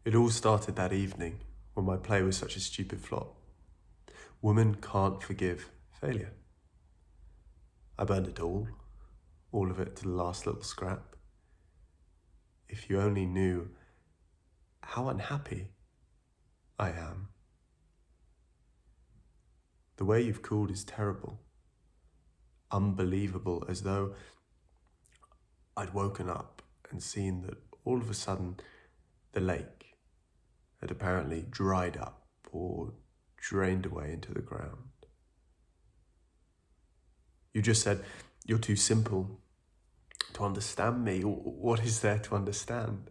It all started that evening when my play was such a stupid flop. Women can't forgive failure. I burned it all of it to the last little scrap. If you only knew how unhappy I am. The way you've cooled is terrible, unbelievable, as though I'd woken up and seen that all of a sudden the lake had apparently dried up or drained away into the ground. You just said, "You're too simple to understand me." What is there to understand?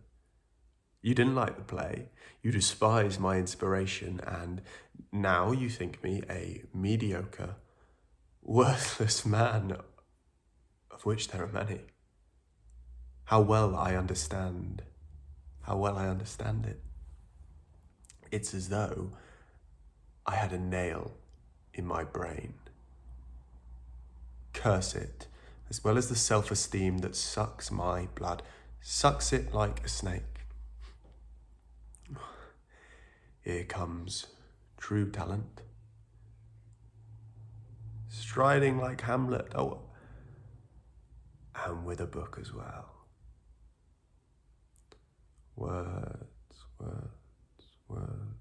You didn't like the play, you despised my inspiration, and now you think me a mediocre, worthless man, of which there are many. How well I understand it. It's as though I had a nail in my brain. Curse it, as well as the self-esteem that sucks my blood, sucks it like a snake. Here comes true talent, striding like Hamlet, and with a book as well. Words, words, words.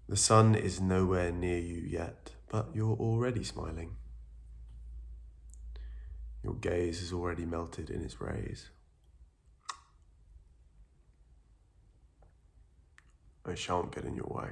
The sun is nowhere near you yet, but you're already smiling. Your gaze has already melted in its rays. I shan't get in your way.